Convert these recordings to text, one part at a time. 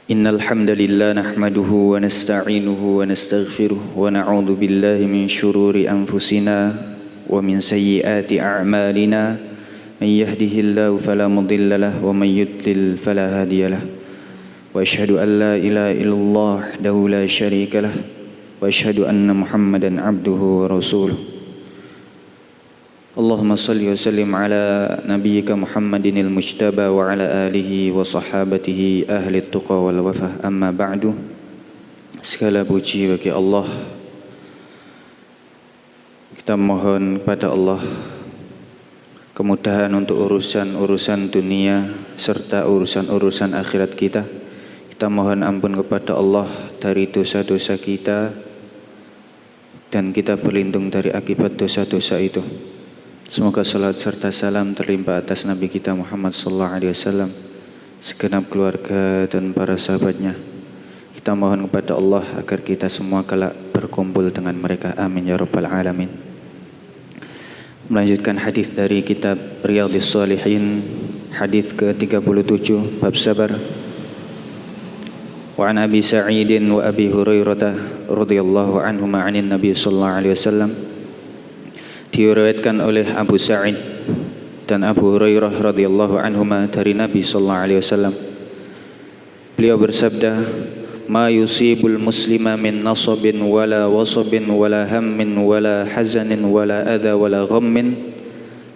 Innal hamdalillah nahmaduhu wa nasta'inuhu wa nastaghfiruh wa na'udzu billahi min shururi anfusina wa min sayyiati a'malina may yahdihillahu fala mudilla lahu wa may yudlil fala hadiya lahu wa asyhadu an la ilaha illallah wahdahu la syarika lahu wa asyhadu anna Muhammadan abduhu wa rasuluh. Allahumma salli wa sallim ala nabiyyika Muhammadinil mujtaba wa ala alihi wa sahabatihi ahli tuqa wal wafah, amma ba'du. Segala puji bagi Allah. Kita mohon kepada Allah kemudahan untuk urusan-urusan dunia serta urusan-urusan akhirat kita. Kita mohon ampun kepada Allah dari dosa-dosa kita dan kita berlindung dari akibat dosa-dosa itu. Semoga salat serta salam terlimpah atas Nabi kita Muhammad sallallahu alaihi wasallam, segenap keluarga dan para sahabatnya. Kita mohon kepada Allah agar kita semua kelak berkumpul dengan mereka. Amin ya rabbal alamin. Melanjutkan hadis dari kitab Riyadhis Shalihin, hadis ke-37 bab sabar. Wa an Abi Sa'id wa Abi Hurairah radhiyallahu anhuma 'anil Nabi sallallahu alaihi wasallam. Diriwayatkan oleh Abu Sa'id dan Abu Hurairah radhiyallahu anhuma dari Nabi sallallahu alaihi wasallam. Beliau bersabda, "Ma yusibul muslima min nasabin wala wasabin wala hammin wala hazanin wala adha wala ghammin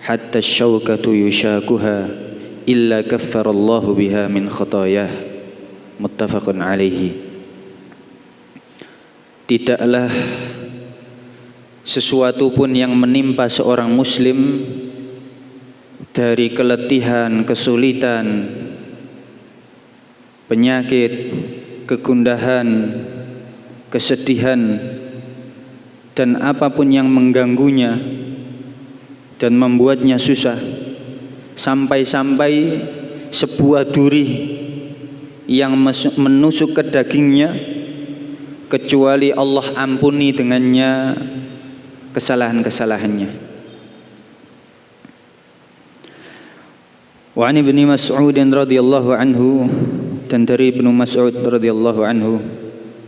hatta asy-syaukatu yushakuha illa kaffarallahu biha min khatayah." Muttafaqun alaihi. Tidaklah sesuatu pun yang menimpa seorang muslim dari keletihan, kesulitan, penyakit, kegundahan, kesedihan, dan apapun yang mengganggunya dan membuatnya susah, sampai-sampai sebuah duri yang menusuk ke dagingnya, kecuali Allah ampuni dengannya kesalahan-kesalahannya. Wa 'an Ibnu Mas'ud radhiyallahu anhu, dan dari Ibnu Mas'ud radhiyallahu anhu,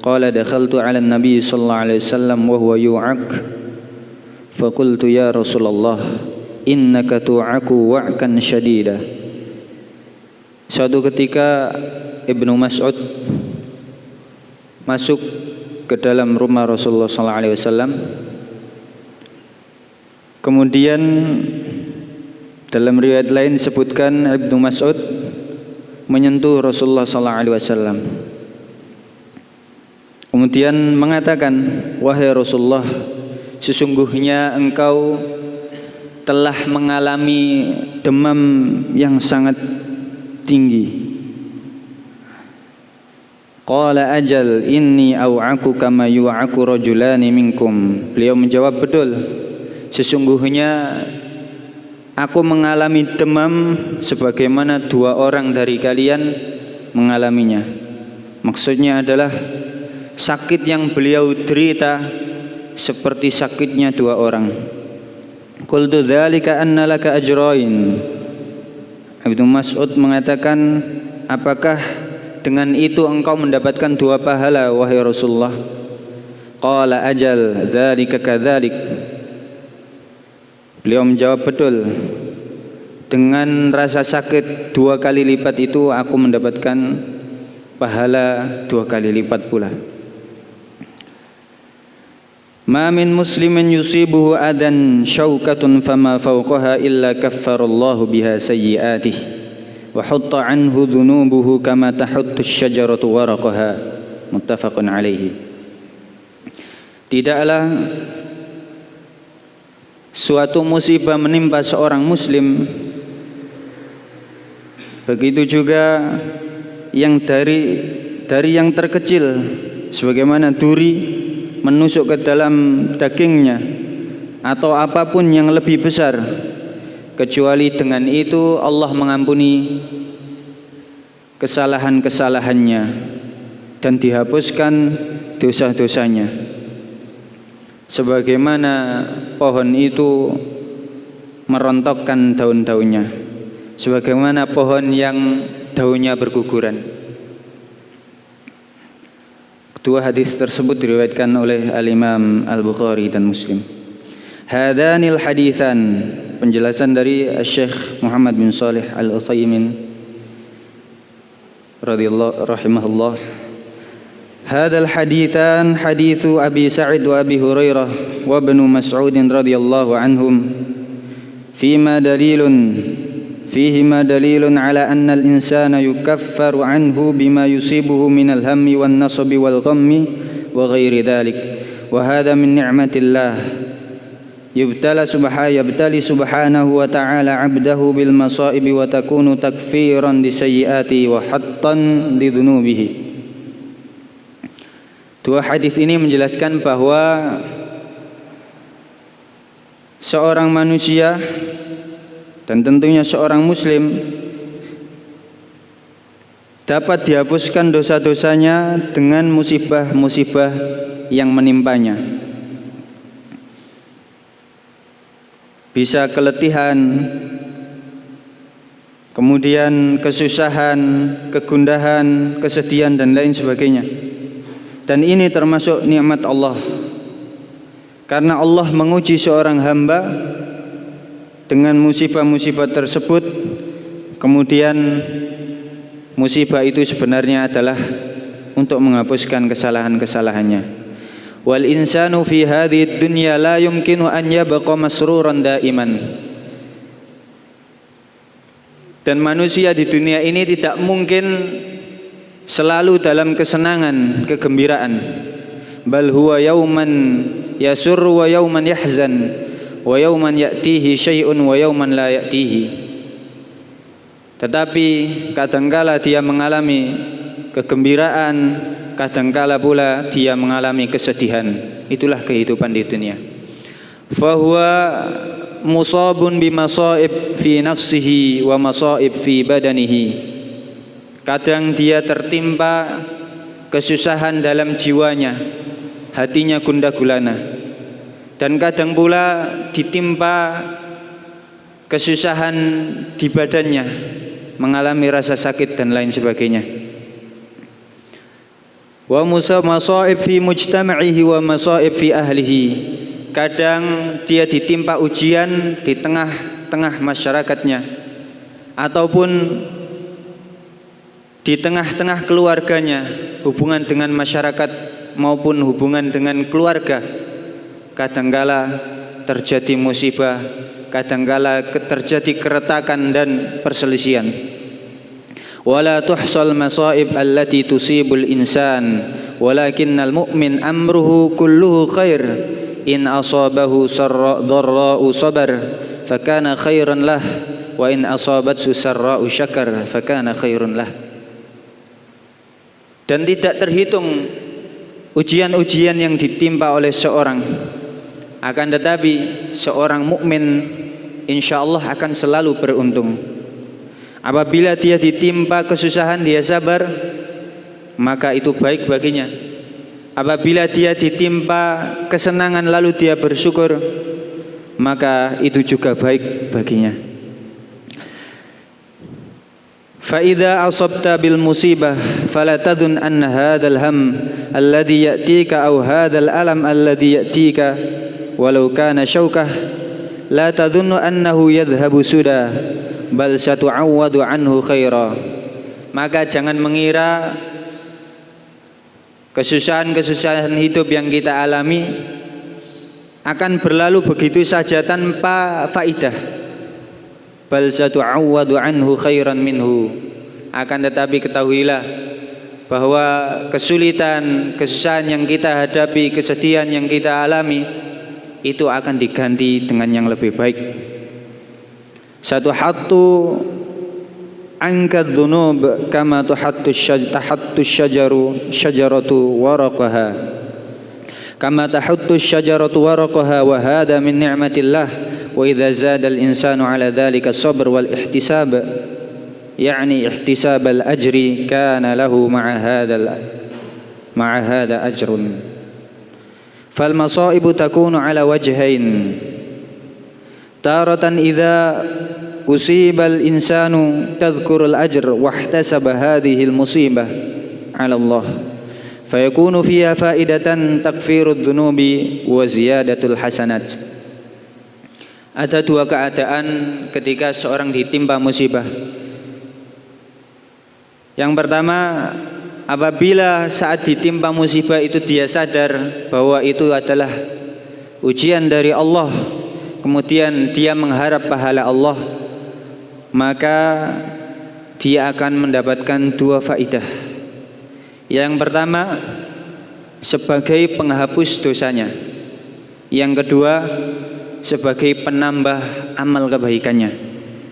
qala dakhaltu 'ala an-nabi sallallahu alaihi wasallam wa huwa yu'ak fa qultu ya Rasulullah innaka tu'aku wa'kan syadida. Suatu ketika Ibnu Mas'ud masuk ke dalam rumah Rasulullah sallallahu alaihi wasallam. Kemudian dalam riwayat lain disebutkan Ibnu Mas'ud menyentuh Rasulullah sallallahu alaihi wasallam. Kemudian mengatakan, "Wahai Rasulullah, sesungguhnya engkau telah mengalami demam yang sangat tinggi." Qala ajal inni au'aku kama yu'aku rajulani minkum. Beliau menjawab, betul, sesungguhnya aku mengalami demam sebagaimana dua orang dari kalian mengalaminya. Maksudnya adalah sakit yang beliau derita seperti sakitnya dua orang. Qultu dzalika anna laka ajrain. Ibnu Mas'ud mengatakan, apakah dengan itu engkau mendapatkan dua pahala wahai Rasulullah? Qala ajal dzalika kadzalik. Beliau menjawab, betul, dengan rasa sakit dua kali lipat itu aku mendapatkan pahala dua kali lipat pula. Ma min muslimin yusibuhu adan syaukatun fama fawqaha illa kaffarallahu biha sayyi'atihi wa hutta anhu dhunubuhu kama tahuttu asy-syajaratu waraqaha. Muttafaqun alaihi. Tidaklah suatu musibah menimpa seorang muslim, begitu juga yang dari yang terkecil sebagaimana duri menusuk ke dalam dagingnya, atau apapun yang lebih besar, kecuali dengan itu Allah mengampuni kesalahan-kesalahannya dan dihapuskan dosa-dosanya. Sebagaimana pohon itu merontokkan daun-daunnya, sebagaimana pohon yang daunnya berguguran. Kedua hadis tersebut diriwayatkan oleh Al-Imam Al-Bukhari dan Muslim. Hadanil hadithan, penjelasan dari Syekh Muhammad bin Shalih Al-Utsaimin radhiyallahu rahimahullah. Hadal hadithan hadithu Abi Sa'id wa Abi Hurairah wa Ibnu Mas'ud radhiyallahu anhum فيهما دليل على أن الإنسان يكفر عنه بما يصيبه من الهم والنصب والغم وغير ذلك وهذا من نعمة الله يبتلي سبحانه وتعالى عبده بالمصائب وتكون تكفيرا لسيئاته وحطا لذنوبه. Dua hadis ini menjelaskan bahwa seorang manusia dan tentunya seorang muslim dapat dihapuskan dosa-dosanya dengan musibah-musibah yang menimpanya. Bisa keletihan, kemudian kesusahan, kegundahan, kesedihan dan lain sebagainya. Dan ini termasuk nikmat Allah. Karena Allah menguji seorang hamba dengan musibah-musibah tersebut, kemudian musibah itu sebenarnya adalah untuk menghapuskan kesalahan-kesalahannya. Wal insanu fi hadhihi dunya la yumkinu an yabqa masruran daiman. Dan manusia di dunia ini tidak mungkin selalu dalam kesenangan, kegembiraan. Bal huwa yauman yasurru wa yauman yahzan wa yauman ya'tihi syai'un wa yauman la ya'tihi. Tetapi kadangkala dia mengalami kegembiraan, kadangkala pula dia mengalami kesedihan. Itulah kehidupan di dunia. Fahuwa musabun bimasaib fi nafsihi wa masaib fi badanihi. Kadang dia tertimpa kesusahan dalam jiwanya, hatinya gundah gulana. Dan kadang pula ditimpa kesusahan di badannya, mengalami rasa sakit dan lain sebagainya. Wa masaib fi mujtama'ihi wa masaib fi ahlihi. Kadang dia ditimpa ujian di tengah-tengah masyarakatnya, ataupun di tengah-tengah keluarganya, hubungan dengan masyarakat maupun hubungan dengan keluarga. Kadangkala terjadi musibah, kadangkala terjadi keretakan dan perselisihan. Wala tuhsal masaib allati tusibul insan walakinnal mu'min amruhu kulluhu khair in asabahu dharra'u sabar fakana khairan lah wa in asabathu sarra'u syakar fakana khairun lah. Dan tidak terhitung ujian-ujian yang ditimpa oleh seorang. Akan tetapi seorang mukmin insyaallah akan selalu beruntung. Apabila dia ditimpa kesusahan dia sabar, maka itu baik baginya. Apabila dia ditimpa kesenangan lalu dia bersyukur, maka itu juga baik baginya. Fa idza asabta bil musibah fala tadun anna hadzal ham alladhi ya'tika aw hadzal alam alladhi ya'tika walau kana syaukah la tadunnu annahu yadhhabu suda bal satu'awwadu anhu khaira. Maka jangan mengira kesusahan-kesusahan hidup yang kita alami akan berlalu begitu saja tanpa faidah. Bal satu'awwadu anhu khairan minhu. Akan tetapi ketahuilah bahwa kesulitan, kesusahan yang kita hadapi, kesedihan yang kita alami itu akan diganti dengan yang lebih baik. Satu hatu angkat dzunub kama tahattu syajaratu waraqaha kama tahattu syajaratu waraqaha wa hadha min ni'matillah wa idza zada al-insanu ala dhalika as-sabr wal ihtisab yani ihtisab al-ajri kana lahu ma'a hadha ajrun. Fal masaibu takunu ala wajhain taratan idza usibal insanu tadhkurul ajr wahtasaba hadhihi al musibah ala Allah fayakunu fiha faidatan takfirud dhunubi wa ziyadatul hasanat. Ada dua keadaan ketika seorang ditimpa musibah. Yang pertama, apabila saat ditimpa musibah itu dia sadar bahwa itu adalah ujian dari Allah, kemudian dia mengharap pahala Allah, maka dia akan mendapatkan dua faidah. Yang pertama, sebagai penghapus dosanya. Yang kedua, sebagai penambah amal kebaikannya.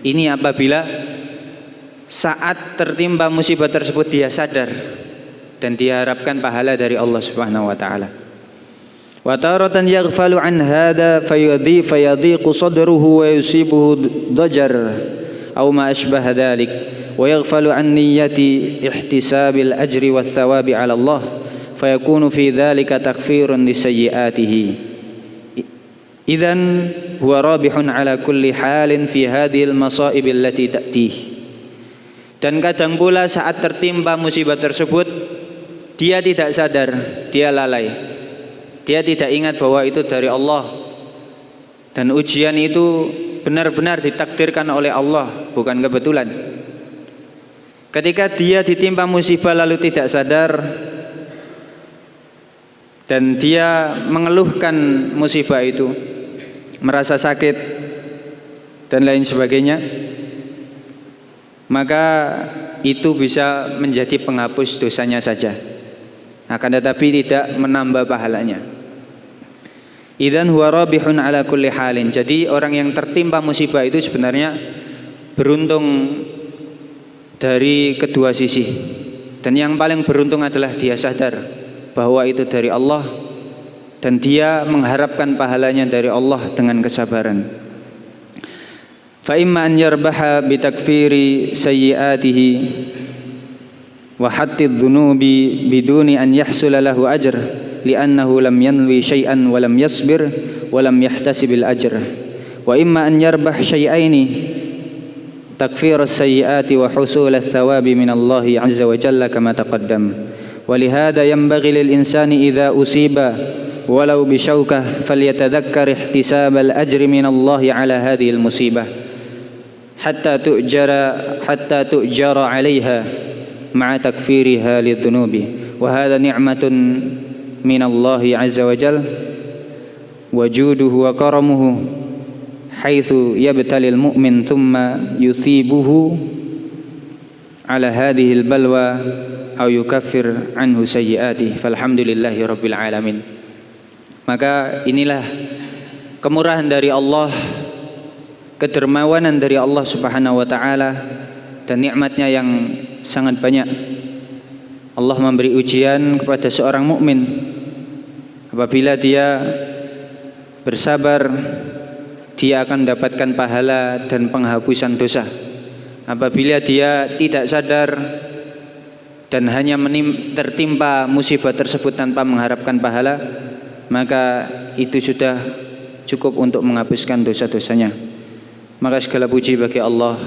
Ini apabila saat tertimpa musibah tersebut dia sadar dan diharapkan pahala dari Allah Subhanahu wa taala. Wa taratan yaghfalu an hadha fayadhiqu sadruhu wa yusibuhu dajar aw ma ashbaha dhalik wa yaghfalu an niyyati ihtisabil ajri wath thawabi 'ala Allah fayakunu fi dhalika takfirun li sayyi'atihi. Idzan huwa rabihun 'ala kulli halin fi hadhil masa'ib allati ta'tih. Dan kadang pula saat tertimpa musibah tersebut dia tidak sadar, dia lalai. Dia tidak ingat bahwa itu dari Allah. Dan ujian itu benar-benar ditakdirkan oleh Allah, bukan kebetulan. Ketika dia ditimpa musibah lalu tidak sadar dan dia mengeluhkan musibah itu, merasa sakit dan lain sebagainya, maka itu bisa menjadi penghapus dosanya saja, akan tetapi tidak menambah pahalanya. Idzan huwa rabihun ala kulli halin. Jadi orang yang tertimpa musibah itu sebenarnya beruntung dari kedua sisi. Dan yang paling beruntung adalah dia sadar bahwa itu dari Allah dan dia mengharapkan pahalanya dari Allah dengan kesabaran. Fa imma an yarbaha bi takfiri sayyi'atihi wa hattidh dhunubi biduni an yahsula lahu ajr li'annahu lam yanwi syai'an wa lam yasbir wa lam yahtasibil ajr. Wa imma an yarbah syai'aini takfir as-sayyi'ati wa husul ath-thawabi min Allah 'azza wa jalla kama taqaddam. Wa lihadha yanbaghi lil insani idza usiba walau bi syaukah falyatadhakkar ihtisab al-ajri min Allah 'ala hadhihi al-musibah hatta tu'jara 'alayha ma'a takfiriha lidhunubi. Wa hadha ni'matun min Allah 'azza wa jalla wa juduhu wa karamuhu haitsu yabtalil mu'min thumma yuthibuhu 'ala hadhihi al-balwa aw yukaffir anhu sayyi'atihi falhamdulillahi rabbil alamin. Maka inilah kemurahan dari Allah, kedermawanan dari Allah Subhanahu wa taala dan nikmatnya yang sangat banyak. Allah memberi ujian kepada seorang mukmin. Apabila dia bersabar, dia akan mendapatkan pahala dan penghapusan dosa. Apabila dia tidak sadar dan hanya tertimpa musibah tersebut tanpa mengharapkan pahala, maka itu sudah cukup untuk menghapuskan dosa-dosanya. Maka segala puji bagi Allah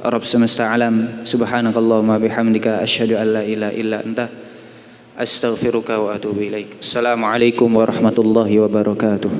Rabb semesta alam. Subhanakallahumma bihamdika asyhadu an la ilaha illa anta astaghfiruka wa atubu ilaik. Assalamualaikum warahmatullahi wabarakatuh.